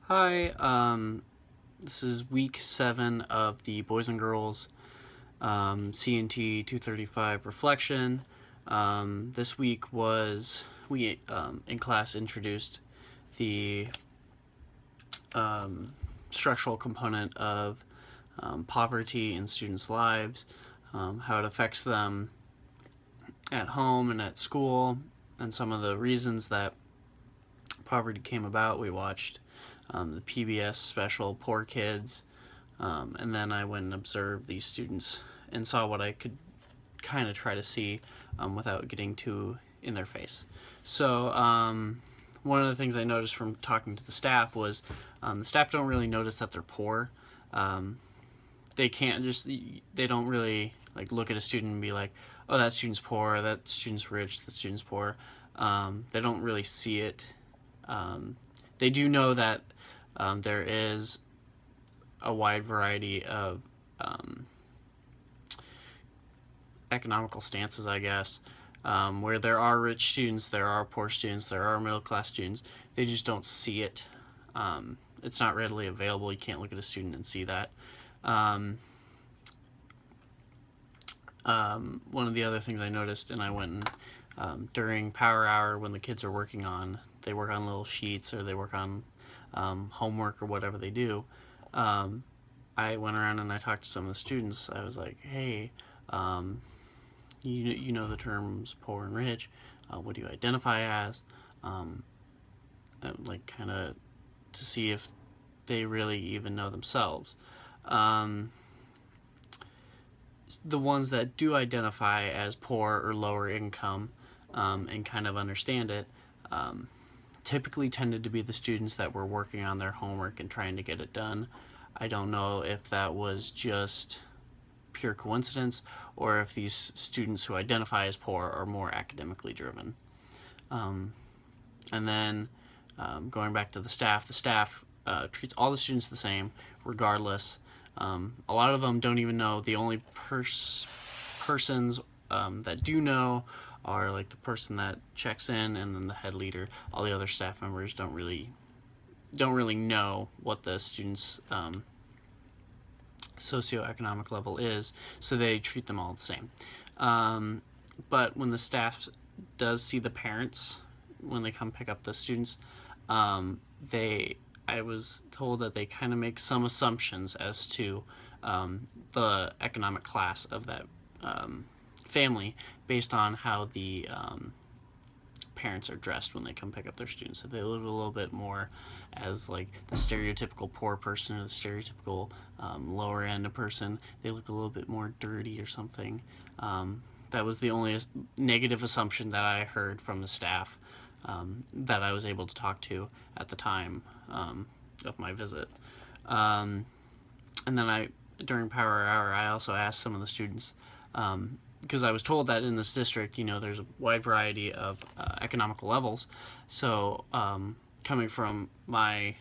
Hi, this is week 7 of the Boys and Girls CNT 235 reflection. This week we in class introduced the structural component of poverty in students' lives, how it affects them at home and at school, and some of the reasons that poverty came about. We watched the PBS special Poor Kids, and then I went and observed these students and saw what I could kind of try to see without getting too in their face. So one of the things I noticed from talking to the staff was the staff don't really notice that they're poor. They can't just, they don't really like look at a student and be like, oh, that student's poor, that student's rich, that student's poor. They don't really see it. They do know that there is a wide variety of economical stances, I guess, where there are rich students, there are poor students, there are middle class students. They just don't see it. It's not readily available. You can't look at a student and see that. One of the other things I noticed, and I went and during power hour when the kids are working on, they work on little sheets or they work on homework or whatever they do, I went around and I talked to some of the students. I was like, hey, you know the terms poor and rich. What do you identify as? Like kind of to see if they really even know themselves. The ones that do identify as poor or lower income and kind of understand it typically tended to be the students that were working on their homework and trying to get it done. I don't know if that was just pure coincidence or if these students who identify as poor are more academically driven. And then going back to the staff treats all the students the same regardless. A lot of them don't even know. The only persons that do know are like the person that checks in and then the head leader. All the other staff members don't really know what the students' socioeconomic level is, so they treat them all the same. But when the staff does see the parents when they come pick up the students, I was told that they kind of make some assumptions as to the economic class of that family based on how the parents are dressed when they come pick up their students. If they look a little bit more as like the stereotypical poor person or the stereotypical lower end person, they look a little bit more dirty or something. That was the only negative assumption that I heard from the staff that I was able to talk to at the time of my visit. And then during power hour, I also asked some of the students, because I was told that in this district, there's a wide variety of economical levels. So coming from my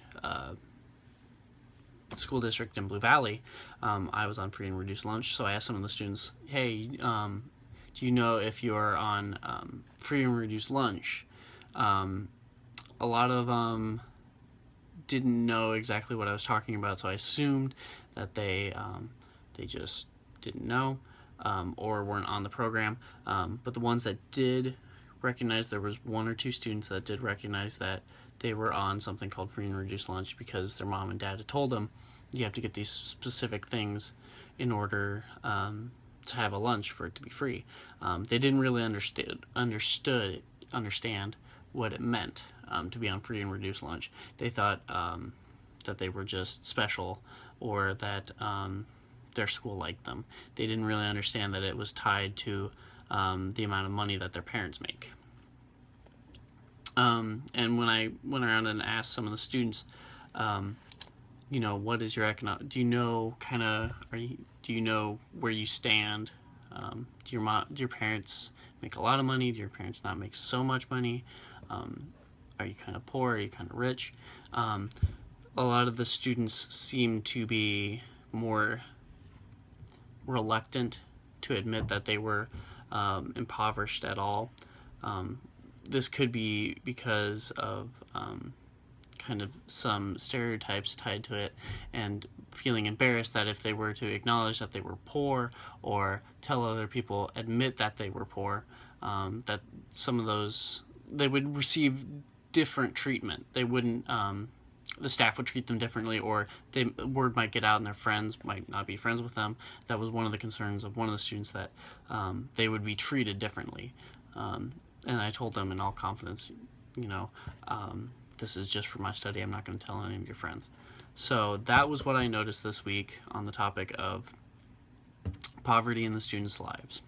school district in Blue Valley, I was on free and reduced lunch. So I asked some of the students, hey, do you know if you're on free and reduced lunch? A lot of them didn't know exactly what I was talking about, so I assumed that they just didn't know or weren't on the program. But the ones that did recognize, there was one or two students that did recognize that they were on something called free and reduced lunch because their mom and dad had told them you have to get these specific things in order to have a lunch for it to be free. They didn't really understand what it meant to be on free and reduced lunch. They thought that they were just special or that their school liked them. They didn't really understand that it was tied to the amount of money that their parents make. And when I went around and asked some of the students, what is your economic, do you know do you know where you stand? Do your parents make a lot of money? Do your parents not make so much money? Are you kind of poor? Are you kind of rich? A lot of the students seem to be more reluctant to admit that they were impoverished at all. This could be because of kind of some stereotypes tied to it, and feeling embarrassed that if they were to acknowledge that they were poor or tell other people, admit that they were poor, that some of those, they would receive different treatment. They wouldn't, the staff would treat them differently, or word might get out and their friends might not be friends with them. That was one of the concerns of one of the students, that they would be treated differently. And I told them in all confidence, this is just for my study. I'm not going to tell any of your friends. So that was what I noticed this week on the topic of poverty in the students' lives.